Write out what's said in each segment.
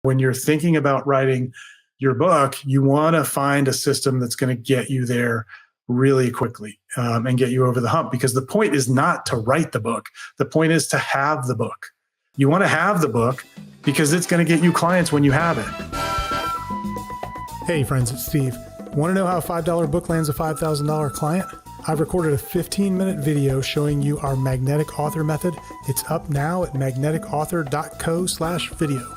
When you're thinking about writing your book, you want to find a system that's going to get you there really quickly and get you over the hump, because the point is not to write the book. The point is to have the book. You want to have the book because it's going to get you clients when you have it. Hey friends, it's Steve. Want to know how a $5 book lands a $5,000 client? I've recorded a 15-minute video showing you our magnetic author method. It's up now at magneticauthor.co/video.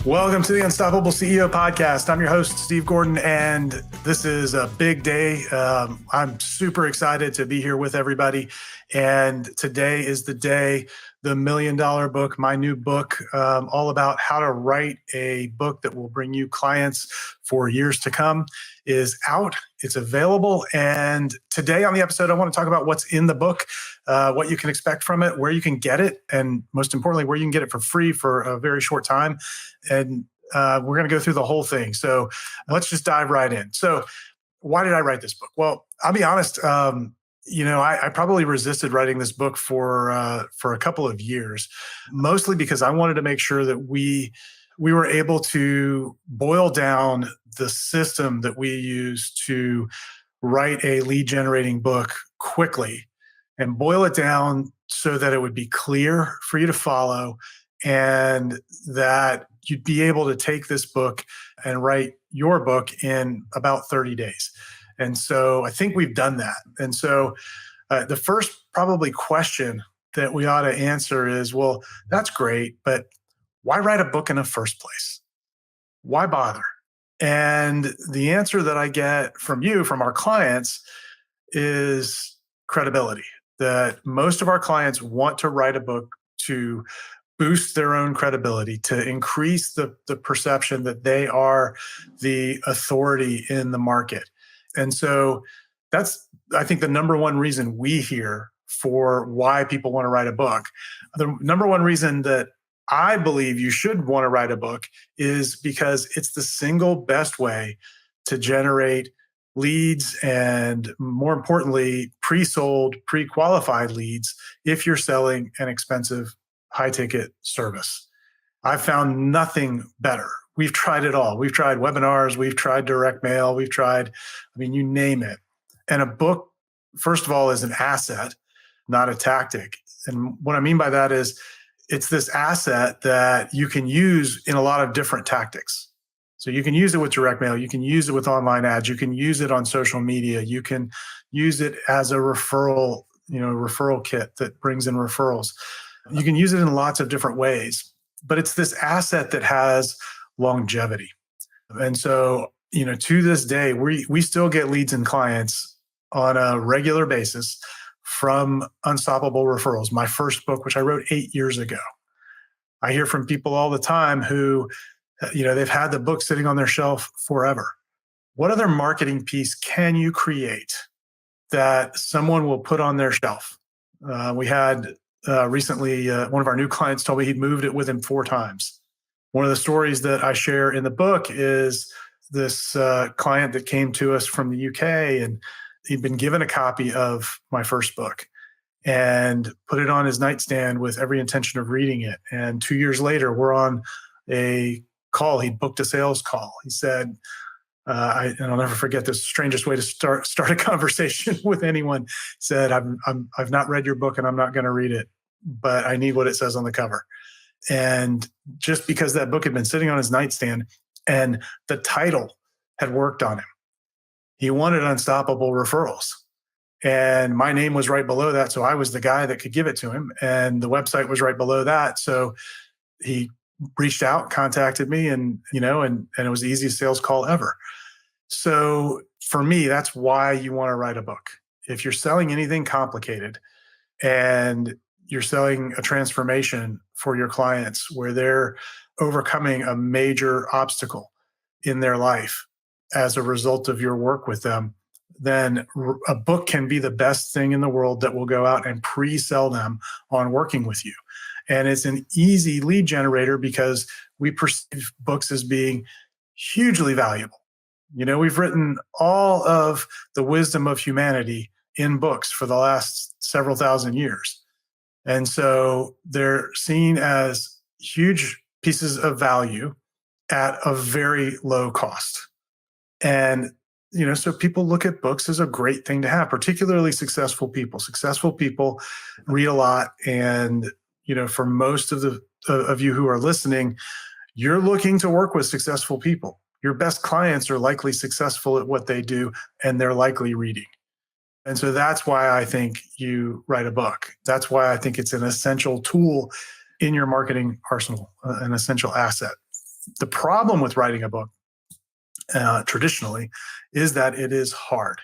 Welcome to the Unstoppable CEO podcast. I'm your host, Steve Gordon, and this is a big day. I'm super excited to be here with everybody. And today is the day, the $1 Million Book, my new book, all about how to write a book that will bring you clients for years to come, is out. It's available. And today on the episode, I want to talk about what's in the book, what you can expect from it, where you can get it, and most importantly, where you can get it for free for a very short time. And we're going to go through the whole thing. So let's just dive right in. So why did I write this book? Well, I'll be honest. I probably resisted writing this book for a couple of years, mostly because I wanted to make sure that we were able to boil down the system that we use to write a lead generating book quickly and boil it down so that it would be clear for you to follow and that you'd be able to take this book and write your book in about 30 days. And so I think we've done that. And so the first probably question that we ought to answer is, well, that's great, but why write a book in the first place? Why bother? And the answer that I get from you, from our clients, is credibility. That most of our clients want to write a book to boost their own credibility, to increase the perception that they are the authority in the market. And so that's, I think, the number one reason we hear for why people want to write a book. The number one reason that I believe you should want to write a book is because it's the single best way to generate leads and, more importantly, pre-sold, pre-qualified leads if you're selling an expensive, high-ticket service. I've found nothing better. We've tried it all. We've tried webinars. We've tried direct mail. We've tried, you name it. And a book, first of all, is an asset, not a tactic. And what I mean by that is it's this asset that you can use in a lot of different tactics. So you can use it with direct mail. You can use it with online ads. You can use it on social media. You can use it as a referral kit that brings in referrals. You can use it in lots of different ways, but it's this asset that has longevity. And so, to this day, we still get leads and clients on a regular basis from Unstoppable Referrals, my first book, which I wrote 8 years ago. I hear from people all the time who, they've had the book sitting on their shelf forever. What other marketing piece can you create that someone will put on their shelf? We had recently, one of our new clients told me he'd moved it with him 4 times. One of the stories that I share in the book is this client that came to us from the UK, and he'd been given a copy of my first book and put it on his nightstand with every intention of reading it. And 2 years later, we're on a call. He booked a sales call. He said, and I'll never forget this, strangest way to start a conversation with anyone. Said, I've not read your book and I'm not going to read it, but I need what it says on the cover. And just because that book had been sitting on his nightstand and the title had worked on him, he wanted Unstoppable Referrals. And my name was right below that. So I was the guy that could give it to him. And the website was right below that. So he reached out, contacted me, and it was the easiest sales call ever. So for me, that's why you want to write a book. If you're selling anything complicated and you're selling a transformation for your clients where they're overcoming a major obstacle in their life as a result of your work with them, then a book can be the best thing in the world that will go out and pre-sell them on working with you. And it's an easy lead generator because we perceive books as being hugely valuable. We've written all of the wisdom of humanity in books for the last several thousand years. And so they're seen as huge pieces of value at a very low cost. And, so people look at books as a great thing to have, particularly successful people. Successful people read a lot. And, for most of you who are listening, you're looking to work with successful people. Your best clients are likely successful at what they do, and they're likely reading. And so that's why I think you write a book. That's why I think it's an essential tool in your marketing arsenal, an essential asset. The problem with writing a book traditionally is that it is hard.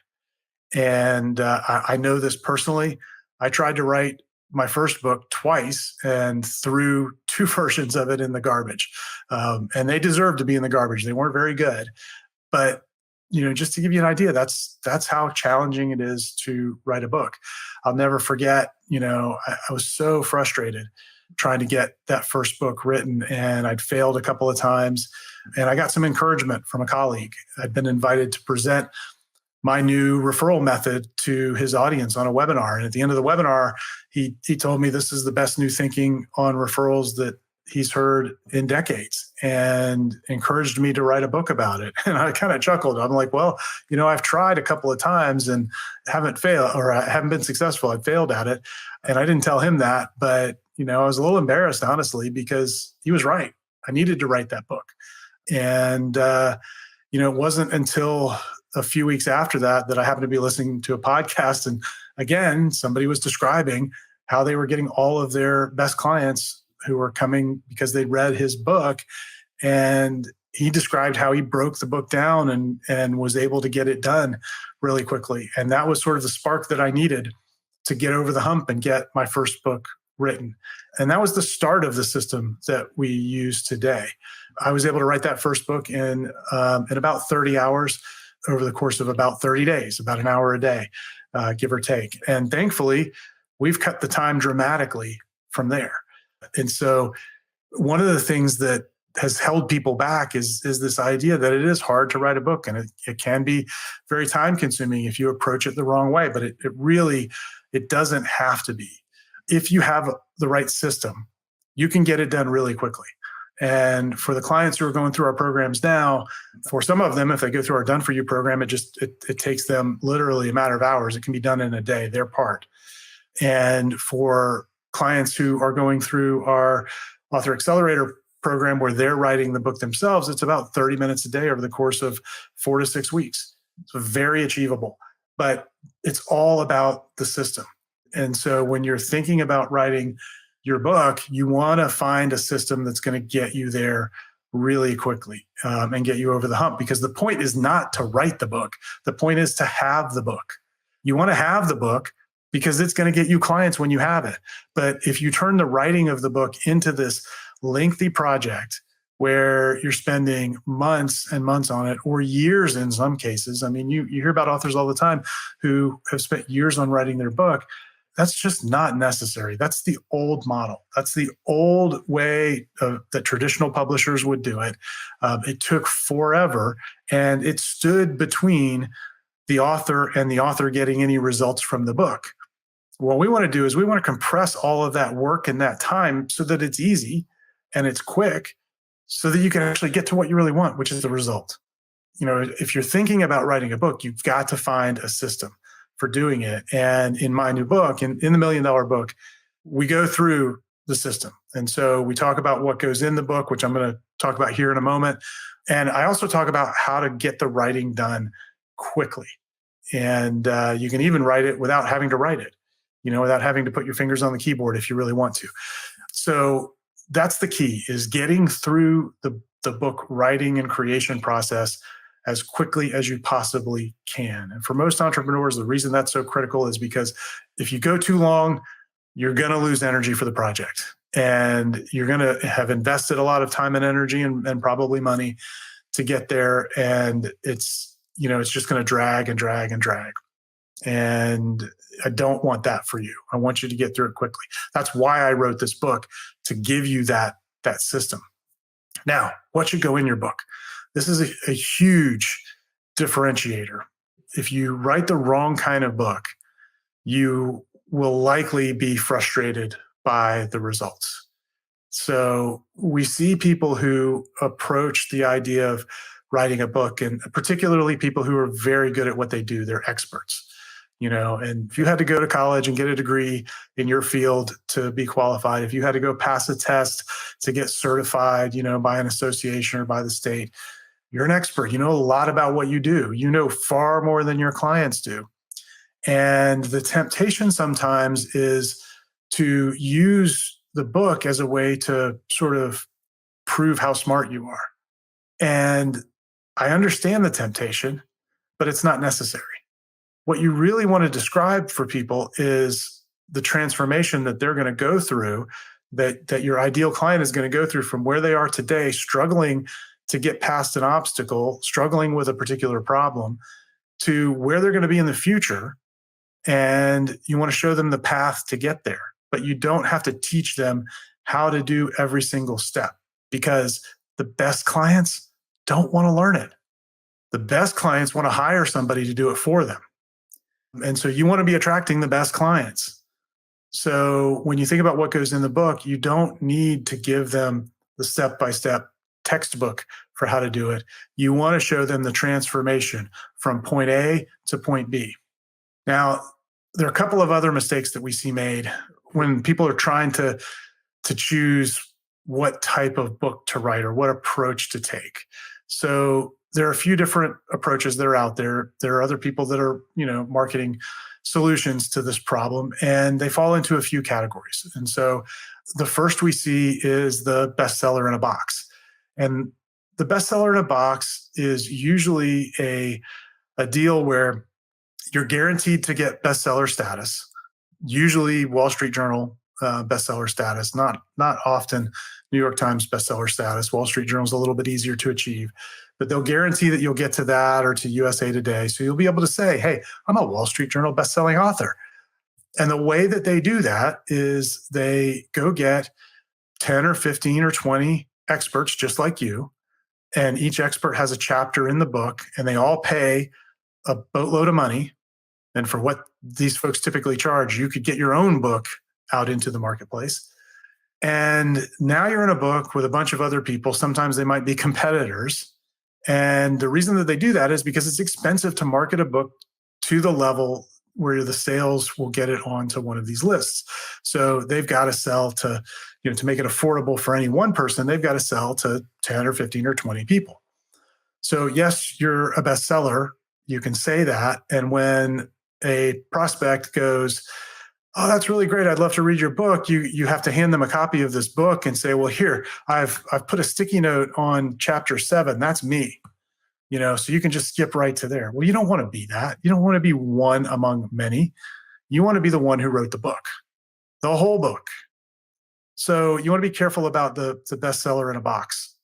And I know this personally. I tried to write my first book twice and threw two versions of it in the garbage. And they deserved to be in the garbage. They weren't very good. But just to give you an idea, that's how challenging it is to write a book. I'll never forget, I was so frustrated trying to get that first book written, and I'd failed a couple of times. And I got some encouragement from a colleague. I'd been invited to present my new referral method to his audience on a webinar. And at the end of the webinar, he told me this is the best new thinking on referrals that he's heard in decades, and encouraged me to write a book about it. And I kind of chuckled. I'm like, well, I've tried a couple of times and haven't failed, or I haven't been successful. I failed at it. And I didn't tell him that, but I was a little embarrassed, honestly, because he was right. I needed to write that book. And, it wasn't until a few weeks after that I happened to be listening to a podcast. And again, somebody was describing how they were getting all of their best clients who were coming because they'd read his book. And he described how he broke the book down and was able to get it done really quickly. And that was sort of the spark that I needed to get over the hump and get my first book written. And that was the start of the system that we use today. I was able to write that first book in about 30 hours over the course of about 30 days, about an hour a day, give or take. And thankfully, we've cut the time dramatically from there. And so one of the things that has held people back is this idea that it is hard to write a book, and it can be very time consuming if you approach it the wrong way, but it doesn't have to be. If you have the right system, you can get it done really quickly. And for the clients who are going through our programs now, for some of them, if they go through our Done For You program, it takes them literally a matter of hours. It can be done in a day, their part. And for clients who are going through our Author Accelerator program where they're writing the book themselves, it's about 30 minutes a day over the course of 4 to 6 weeks. So very achievable, but it's all about the system. And so when you're thinking about writing your book, you want to find a system that's going to get you there really quickly and get you over the hump, because the point is not to write the book. The point is to have the book. You want to have the book because it's going to get you clients when you have it. But if you turn the writing of the book into this lengthy project where you're spending months and months on it, or years in some cases, I mean, you hear about authors all the time who have spent years on writing their book. That's just not necessary. That's the old model. That's the old way that traditional publishers would do it. It took forever, and it stood between the author and the author getting any results from the book. What we want to do is we want to compress all of that work and that time so that it's easy and it's quick, so that you can actually get to what you really want, which is the result. If you're thinking about writing a book, you've got to find a system for doing it. And in my new book, in the $1 Million Book, we go through the system. And so we talk about what goes in the book, which I'm going to talk about here in a moment. And I also talk about how to get the writing done quickly. And you can even write it without having to write it, without having to put your fingers on the keyboard if you really want to. So that's the key, is getting through the book writing and creation process as quickly as you possibly can. And for most entrepreneurs, the reason that's so critical is because if you go too long, you're going to lose energy for the project. And you're going to have invested a lot of time and energy and probably money to get there. And it's just going to drag and drag and drag. And I don't want that for you. I want you to get through it quickly. That's why I wrote this book, to give you that system. Now, what should go in your book? This is a huge differentiator. If you write the wrong kind of book, you will likely be frustrated by the results. So we see people who approach the idea of writing a book, and particularly people who are very good at what they do, they're experts. And if you had to go to college and get a degree in your field to be qualified, if you had to go pass a test to get certified, by an association or by the state, you're an expert. You know a lot about what you do. You know far more than your clients do. And the temptation sometimes is to use the book as a way to sort of prove how smart you are. And I understand the temptation, but it's not necessary. What you really want to describe for people is the transformation that they're going to go through, that your ideal client is going to go through from where they are today, struggling to get past an obstacle, struggling with a particular problem, to where they're going to be in the future. And you want to show them the path to get there. But you don't have to teach them how to do every single step, because the best clients don't want to learn it. The best clients want to hire somebody to do it for them. And so you want to be attracting the best clients. So when you think about what goes in the book, you don't need to give them the step-by-step textbook for how to do it. You want to show them the transformation from point A to point B. Now, there are a couple of other mistakes that we see made when people are trying to choose what type of book to write or what approach to take. So there are a few different approaches that are out there. There are other people that are, marketing solutions to this problem, and they fall into a few categories. And so the first we see is the bestseller in a box. And the bestseller in a box is usually a deal where you're guaranteed to get bestseller status, usually Wall Street Journal bestseller status, not often New York Times bestseller status. Wall Street Journal is a little bit easier to achieve, but they'll guarantee that you'll get to that or to USA Today. So you'll be able to say, hey, I'm a Wall Street Journal bestselling author. And the way that they do that is they go get 10 or 15 or 20 experts just like you. And each expert has a chapter in the book, and they all pay a boatload of money. And for what these folks typically charge, you could get your own book out into the marketplace. And now you're in a book with a bunch of other people. Sometimes they might be competitors. And the reason that they do that is because it's expensive to market a book to the level where the sales will get it onto one of these lists. So they've got to sell to make it affordable for any one person, they've got to sell to 10 or 15 or 20 people. So yes, you're a bestseller. You can say that. And when a prospect goes, oh, that's really great, I'd love to read your book, you have to hand them a copy of this book and say, well, here, I've put a sticky note on chapter 7. That's me. So you can just skip right to there. Well, you don't want to be that. You don't want to be one among many. You want to be the one who wrote the book, the whole book. So you want to be careful about the bestseller in a box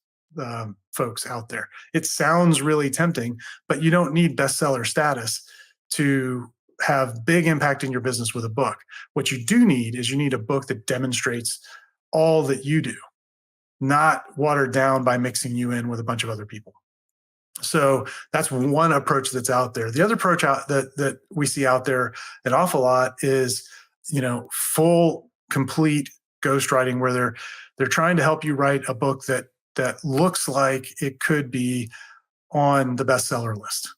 folks out there. It sounds really tempting, but you don't need bestseller status to have big impact in your business with a book. What you do need is you need a book that demonstrates all that you do, not watered down by mixing you in with a bunch of other people. So that's one approach that's out there. The other approach that we see out there an awful lot is, full, complete ghostwriting, where they're trying to help you write a book that looks like it could be on the bestseller list.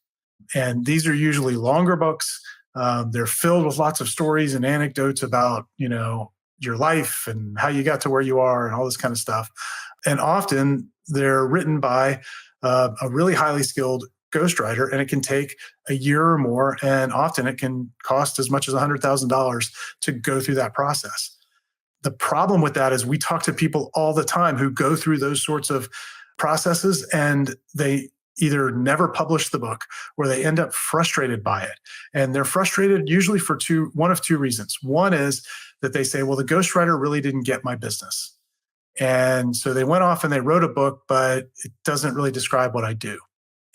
And these are usually longer books. They're filled with lots of stories and anecdotes about, your life and how you got to where you are and all this kind of stuff. And often they're written by a really highly skilled ghostwriter, and it can take a year or more. And often it can cost as much as $100,000 to go through that process. The problem with that is we talk to people all the time who go through those sorts of processes, and they either never publish the book or they end up frustrated by it. And they're frustrated usually for one of two reasons. One is that they say, well, the ghostwriter really didn't get my business. And so they went off and they wrote a book, but it doesn't really describe what I do.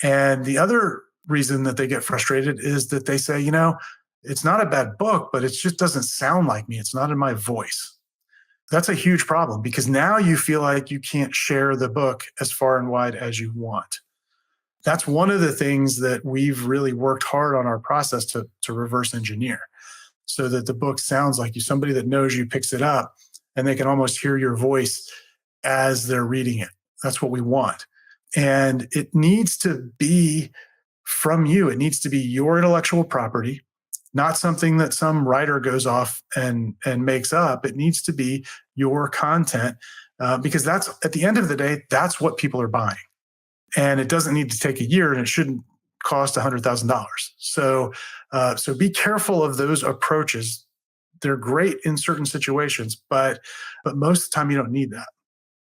And the other reason that they get frustrated is that they say, it's not a bad book, but it just doesn't sound like me. It's not in my voice. That's a huge problem, because now you feel like you can't share the book as far and wide as you want. That's one of the things that we've really worked hard on our process to reverse engineer, so that the book sounds like you, somebody that knows you picks it up and they can almost hear your voice as they're reading it. That's what we want. And it needs to be from you. It needs to be your intellectual property, not something that some writer goes off and makes up. It needs to be your content, because that's, at the end of the day, that's what people are buying. And it doesn't need to take a year, and it shouldn't cost $100,000. So be careful of those approaches. They're great in certain situations, but most of the time you don't need that.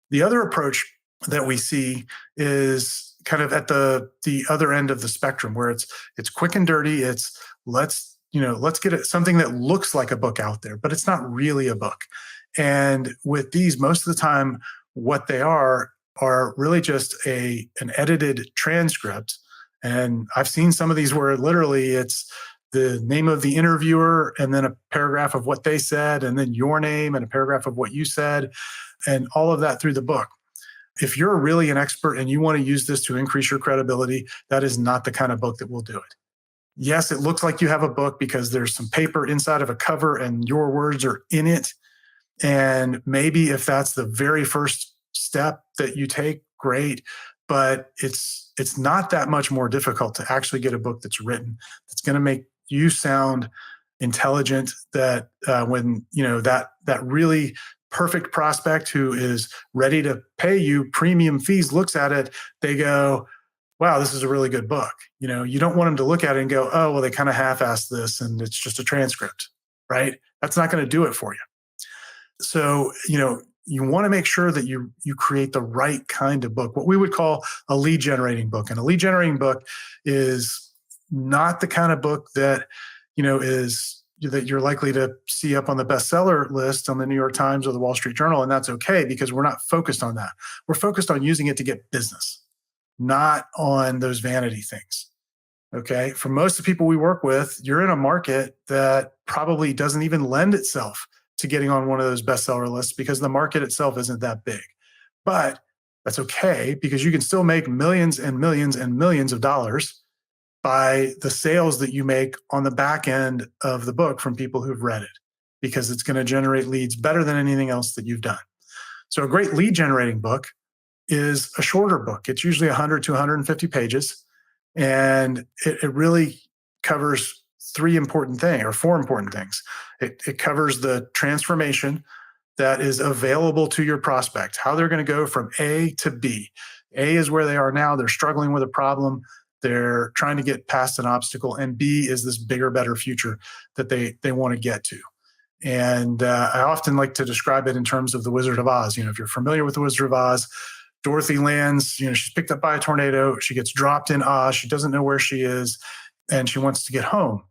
The other approach that we see is kind of at the other end of the spectrum, where it's quick and dirty. It's let's get it, something that looks like a book out there, but it's not really a book. And with these, most of the time, what they are really just an edited transcript. And I've seen some of these where literally it's the name of the interviewer and then a paragraph of what they said, and then your name and a paragraph of what you said, and all of that through the book. If you're really an expert and you want to use this to increase your credibility, that is not the kind of book that will do it. Yes, it looks like you have a book because there's some paper inside of a cover and your words are in it. And maybe if that's the very first step that you take, great. But it's not that much more difficult to actually get a book that's written, that's going to make you sound intelligent, that when that really perfect prospect who is ready to pay you premium fees looks at it, they go, wow, this is a really good book. You don't want them to look at it and go, oh, well, they kind of half-assed this and it's just a transcript, right? That's not going to do it for you. So, you want to make sure that you create the right kind of book, what we would call a lead generating book. And a lead generating book is not the kind of book that, that you're likely to see up on the bestseller list on the New York Times or the Wall Street Journal. And that's okay, because we're not focused on that. We're focused on using it to get business, not on those vanity things. Okay. For most of the people we work with, you're in a market that probably doesn't even lend itself to getting on one of those bestseller lists, because the market itself isn't that big. But that's okay, because you can still make millions and millions and millions of dollars by the sales that you make on the back end of the book from people who've read it, because it's going to generate leads better than anything else that you've done. So a great lead generating book is a shorter book. It's usually 100 to 150 pages. And it really covers four important things. It covers the transformation that is available to your prospect, how they're going to go from A to B. A is where they are now. They're struggling with a problem. They're trying to get past an obstacle. And B is this bigger, better future that they want to get to. And I often like to describe it in terms of the Wizard of Oz. If you're familiar with the Wizard of Oz, Dorothy lands, she's picked up by a tornado. She gets dropped in Oz. She doesn't know where she is, and she wants to get home.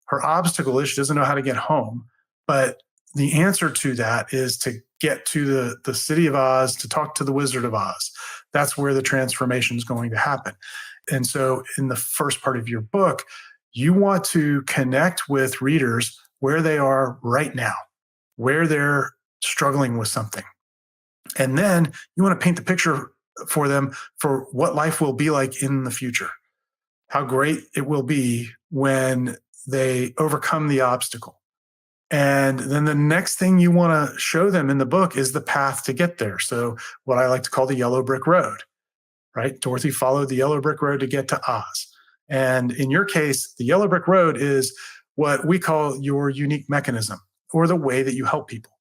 Her obstacle is she doesn't know how to get home. But the answer to that is to get to the city of Oz, to talk to the Wizard of Oz. That's where the transformation is going to happen. And so in the first part of your book, you want to connect with readers where they are right now, where they're struggling with something. And then you want to paint the picture for them for what life will be like in the future, how great it will be when they overcome the obstacle. And then the next thing you want to show them in the book is the path to get there. So what I like to call the yellow brick road, right? Dorothy followed the yellow brick road to get to Oz. And in your case, the yellow brick road is what we call your unique mechanism, or the way that you help people.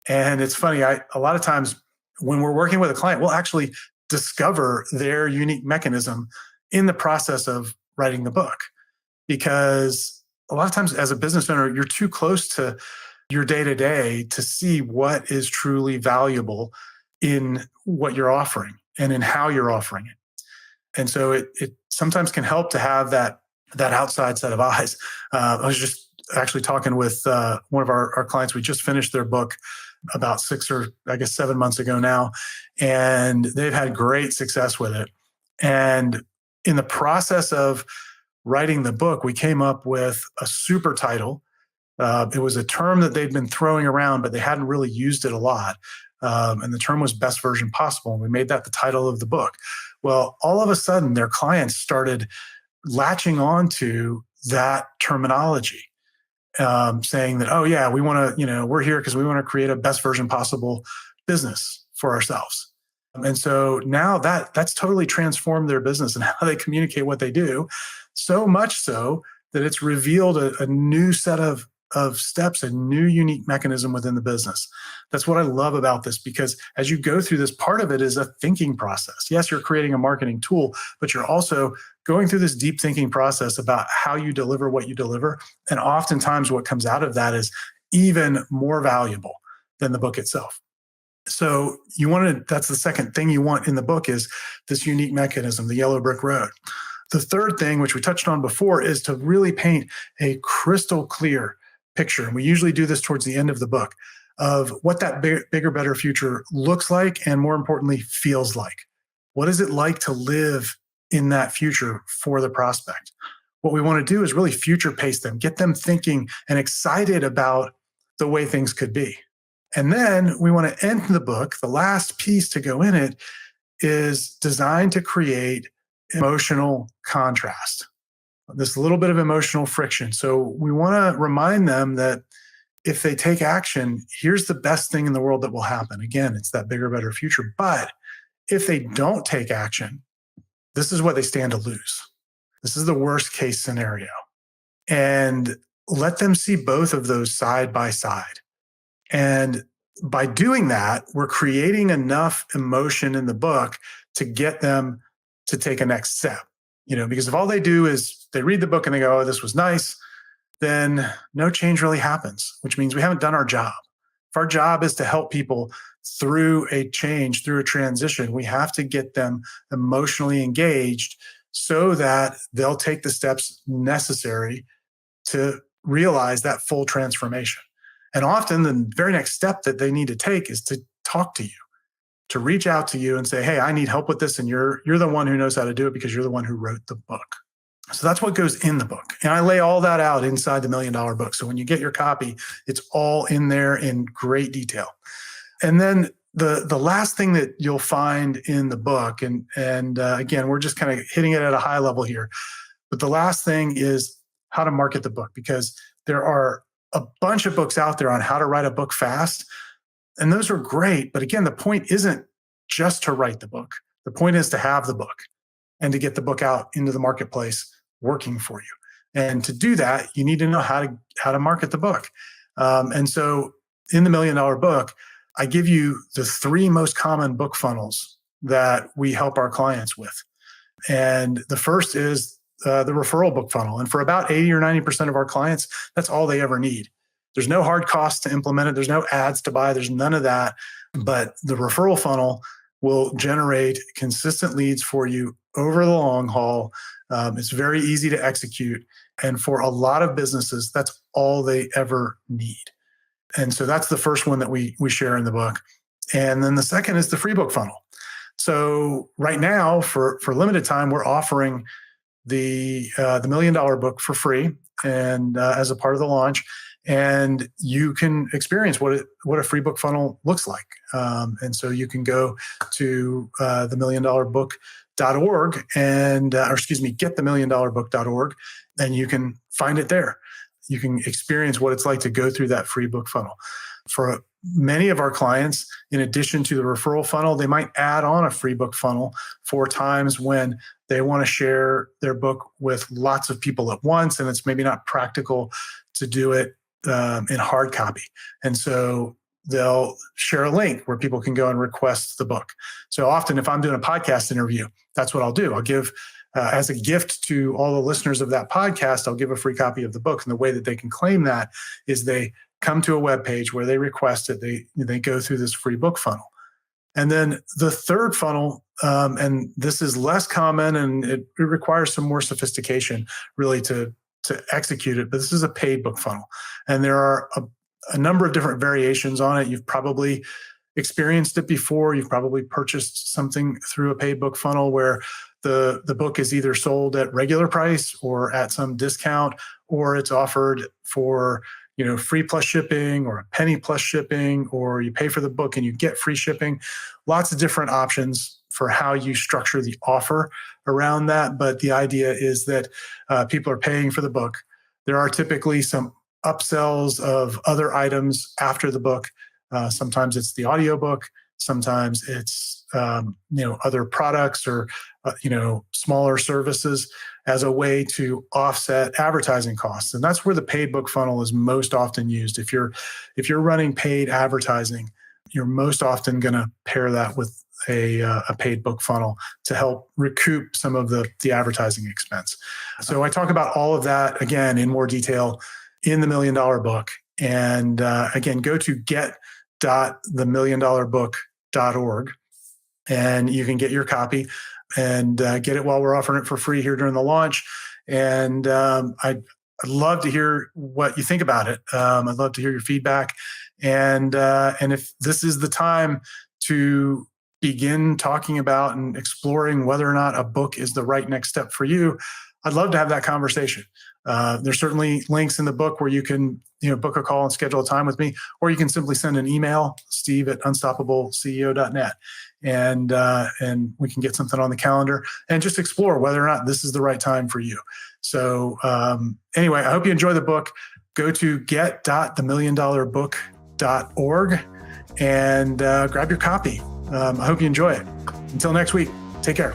And it's funny, a lot of times when we're working with a client, we'll actually discover their unique mechanism in the process of writing the book. Because a lot of times as a business owner, you're too close to your day-to-day to see what is truly valuable in what you're offering and in how you're offering it. And so it sometimes can help to have that outside set of eyes. I was just actually talking with one of our clients. We just finished their book about 6 or I guess 7 months ago now, and they've had great success with it. And in the process of writing the book, we came up with a super title. It was a term that they'd been throwing around, but they hadn't really used it a lot. And the term was best version possible. And we made that the title of the book. Well, all of a sudden, their clients started latching on to that terminology, saying that, oh, yeah, we want to, we're here because we want to create a best version possible business for ourselves. And so now that's totally transformed their business and how they communicate what they do, so much so that it's revealed a new set of steps, a new unique mechanism within the business. That's what I love about this, because as you go through this, part of it is a thinking process. Yes, you're creating a marketing tool, but you're also going through this deep thinking process about how you deliver what you deliver. And oftentimes what comes out of that is even more valuable than the book itself. So that's the second thing you want in the book, is this unique mechanism, the yellow brick road. The third thing, which we touched on before, is to really paint a crystal clear picture. And we usually do this towards the end of the book, of what that bigger, better future looks like, and more importantly, feels like. What is it like to live in that future for the prospect? What we want to do is really future pace them, get them thinking and excited about the way things could be. And then we want to end the book. The last piece to go in it is designed to create emotional contrast, this little bit of emotional friction. So we want to remind them that if they take action, here's the best thing in the world that will happen. Again, it's that bigger, better future. But if they don't take action, this is what they stand to lose. This is the worst case scenario. And let them see both of those side by side. And by doing that, we're creating enough emotion in the book to get them to take a next step. Because if all they do is they read the book and they go, oh, this was nice, then no change really happens, which means we haven't done our job. If our job is to help people through a change, through a transition, we have to get them emotionally engaged so that they'll take the steps necessary to realize that full transformation. And often the very next step that they need to take is to talk to you, to reach out to you and say, hey, I need help with this. And you're the one who knows how to do it because you're the one who wrote the book. So that's what goes in the book. And I lay all that out inside the $1 Million Book. So when you get your copy, it's all in there in great detail. And then the last thing that you'll find in the book, and again, we're just kind of hitting it at a high level here, but the last thing is how to market the book, because there are a bunch of books out there on how to write a book fast. And those are great. But again, the point isn't just to write the book. The point is to have the book and to get the book out into the marketplace working for you. And to do that, you need to know how to market the book. And so in the $1 Million Book, I give you the 3 most common book funnels that we help our clients with. And the first is the referral book funnel. And for about 80 or 90% of our clients, that's all they ever need. There's no hard cost to implement it. There's no ads to buy. There's none of that. But the referral funnel will generate consistent leads for you over the long haul. It's very easy to execute. And for a lot of businesses, that's all they ever need. And so that's the first one that we share in the book. And then the second is the free book funnel. So right now, for limited time, we're offering the $1 Million Book for free, and as a part of the launch, and you can experience what a free book funnel looks like. And so you can go to themilliondollarbook.org and getthemilliondollarbook.org, and you can find it there. You can experience what it's like to go through that free book funnel. For many of our clients, in addition to the referral funnel, they might add on a free book funnel for times when they want to share their book with lots of people at once, and it's maybe not practical to do it in hard copy. And so they'll share a link where people can go and request the book. So often if I'm doing a podcast interview, that's what I'll do. I'll give, as a gift to all the listeners of that podcast, I'll give a free copy of the book. And the way that they can claim that is they come to a web page where they request it. They go through this free book funnel. And then the third funnel, and this is less common and it requires some more sophistication really to execute it, but this is a paid book funnel. And there are a number of different variations on it. You've probably experienced it before. You've probably purchased something through a paid book funnel where the book is either sold at regular price or at some discount, or it's offered for free plus shipping or a penny plus shipping, or you pay for the book and you get free shipping. Lots of different options for how you structure the offer around that. But the idea is that people are paying for the book. There are typically some upsells of other items after the book. Sometimes it's the audiobook. Sometimes it's other products or smaller services as a way to offset advertising costs. And that's where the paid book funnel is most often used. If you're running paid advertising, you're most often going to pair that with a paid book funnel to help recoup some of the advertising expense. So I talk about all of that again in more detail in the $1 Million Book. And again, go to get.themilliondollarbook.org and you can get your copy and get it while we're offering it for free here during the launch. And I'd love to hear what you think about it. I'd love to hear your feedback. And if this is the time to begin talking about and exploring whether or not a book is the right next step for you, I'd love to have that conversation. There's certainly links in the book where you can book a call and schedule a time with me, or you can simply send an email, steve@unstoppableceo.net, and we can get something on the calendar and just explore whether or not this is the right time for you. So anyway, I hope you enjoy the book. Go to get.themilliondollarbook.org and grab your copy. I hope you enjoy it. Until next week, take care.